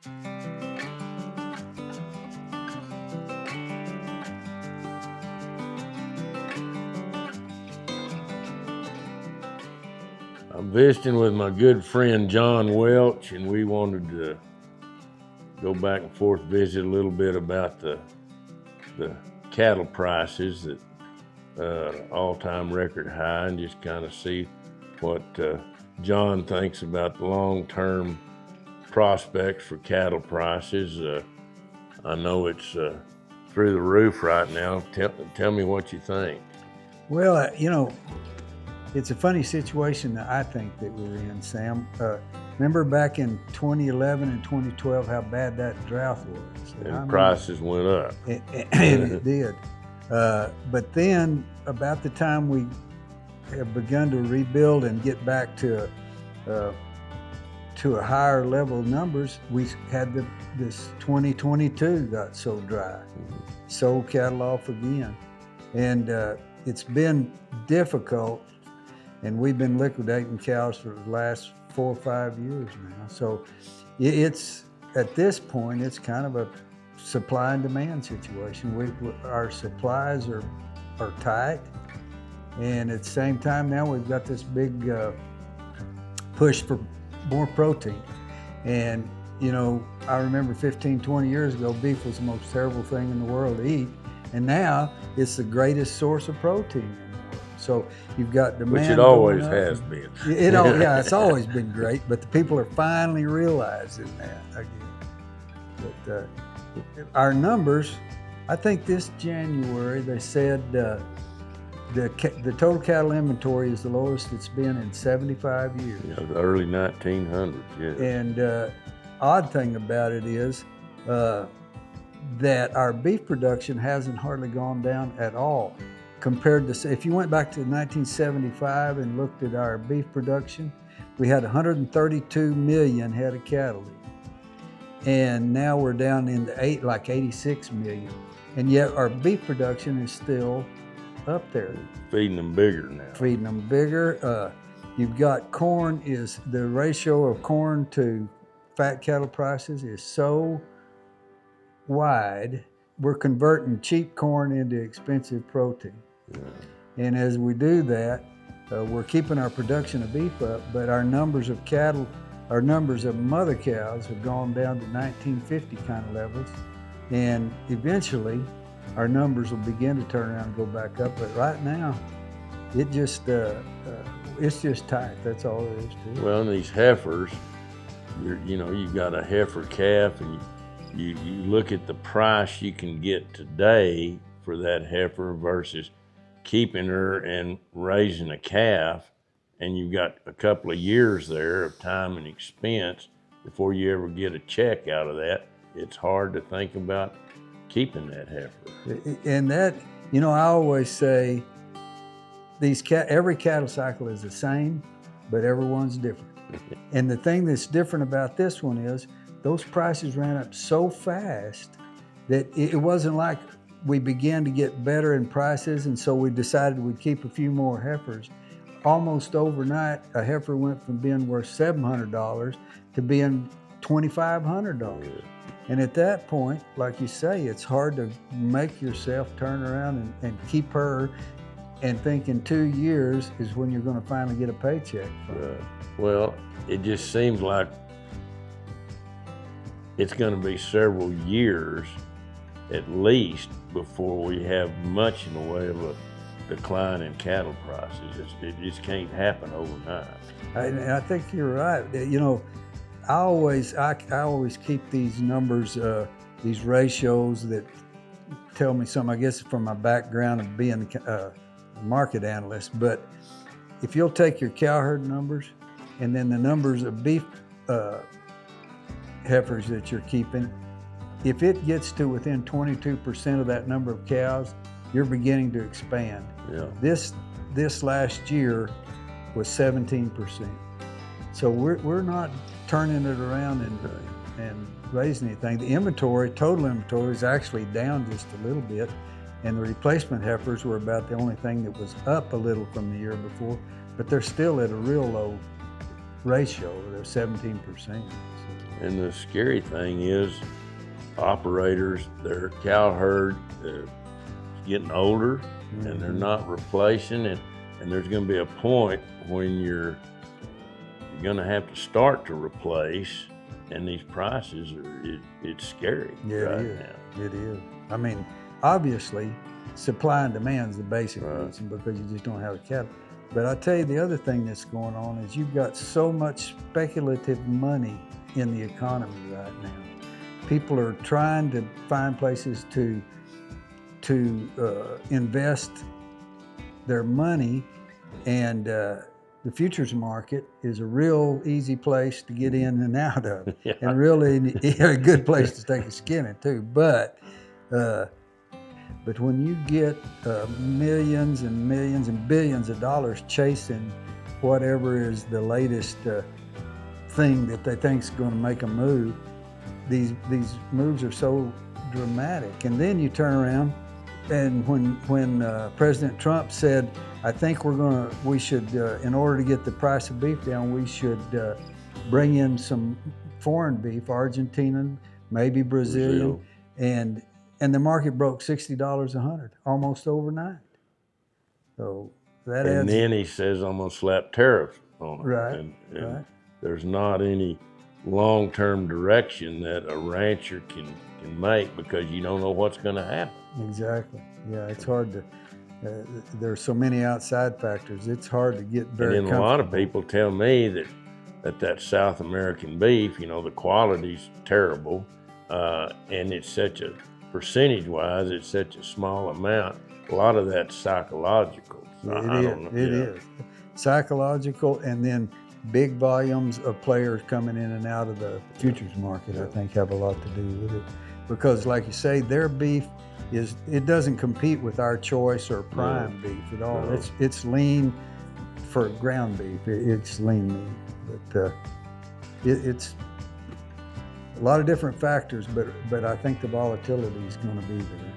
I'm visiting with my good friend John Welch, and we wanted to go back and forth, visit a little bit about the cattle prices at all-time record high, and just kind of see what John thinks about the long-term prospects for cattle prices. I know it's through the roof right now. Tell me what you think. Well, it's a funny situation that I think that we're in, Sam. Remember back in 2011 and 2012 how bad that drought was? And prices went up. And it did. But then about the time we have begun to rebuild and get back to a higher level of numbers, we had this 2022 got so dry. Sold cattle off again. And it's been difficult, and we've been liquidating cows for the last 4 or 5 years now. So it's, at this point, it's kind of a supply and demand situation. Our supplies are tight, and at the same time now we've got this big push for more protein. And I remember 15, 20 years ago, beef was the most terrible thing in the world to eat, and now it's the greatest source of protein in the world. So you've got demand. Which it always has been. Yeah, it's always been great, but the people are finally realizing that again. But our numbers, I think this January they said the total cattle inventory is the lowest it's been in 75 years. Yeah, the early 1900s, yeah. And odd thing about it is that our beef production hasn't hardly gone down at all compared to, if you went back to 1975 and looked at our beef production, we had 132 million head of cattle. And now we're down into 86 million. And yet our beef production is still up there. Feeding them bigger now. Feeding them bigger. You've got corn, is the ratio of corn to fat cattle prices is so wide, we're converting cheap corn into expensive protein. Yeah. And as we do that, we're keeping our production of beef up, but our numbers of cattle, our numbers of mother cows have gone down to 1950 kind of levels. And eventually, our numbers will begin to turn around and go back up. But right now, it just it's just tight. That's all there is to it. Well, and these heifers, you've got a heifer calf, and you look at the price you can get today for that heifer versus keeping her and raising a calf, and you've got a couple of years there of time and expense before you ever get a check out of that. It's hard to think about keeping that heifer. And that, I always say, every cattle cycle is the same, but everyone's different. And the thing that's different about this one is those prices ran up so fast that it wasn't like we began to get better in prices, and so we decided we'd keep a few more heifers. Almost overnight, a heifer went from being worth $700 to being $2,500. Yeah. And at that point, like you say, it's hard to make yourself turn around and keep her and think in 2 years is when you're going to finally get a paycheck from her. Well, it just seems like it's going to be several years at least before we have much in the way of a decline in cattle prices. It just can't happen overnight. And I think you're right. I always keep these numbers, these ratios that tell me something, I guess from my background of being a market analyst. But if you'll take your cow herd numbers and then the numbers of beef heifers that you're keeping, if it gets to within 22% of that number of cows, you're beginning to expand. Yeah. This last year was 17%. So we're not turning it around and raising anything. The total inventory is actually down just a little bit, and the replacement heifers were about the only thing that was up a little from the year before, but they're still at a real low ratio. They're 17%. So. And the scary thing is, operators, their cow herd is getting older, and they're not replacing it. And there's going to be a point when you're going to have to start to replace, and these prices it's scary right now. It is. I mean, obviously, supply and demand is the basic reason, because you just don't have the cattle. But I tell you, the other thing that's going on is you've got so much speculative money in the economy right now. People are trying to find places to invest their money, and the futures market is a real easy place to get in and out of, and really a good place to take a skin in too. But when you get millions and millions and billions of dollars chasing whatever is the latest thing that they think is going to make a move, these moves are so dramatic. And then you turn around, and when President Trump said, I think we should, in order to get the price of beef down, we should bring in some foreign beef, Argentinian, maybe Brazilian, and the market broke $60 a hundred almost overnight. So that adds. And then he says, I'm going to slap tariffs on it. Right, and there's not any long-term direction that a rancher can make, because you don't know what's going to happen. Exactly. Yeah, it's hard to. There's so many outside factors. It's hard to get very. And then a lot of people tell me that South American beef, the quality's terrible, and it's such a percentage-wise, it's such a small amount. A lot of that's psychological. So It is psychological, and then big volumes of players coming in and out of the futures market, I think, have a lot to do with it. Because, like you say, their beef it doesn't compete with our choice or prime beef at all. No. It's lean for ground beef. It's lean meat, but it's a lot of different factors. But I think the volatility is going to be there.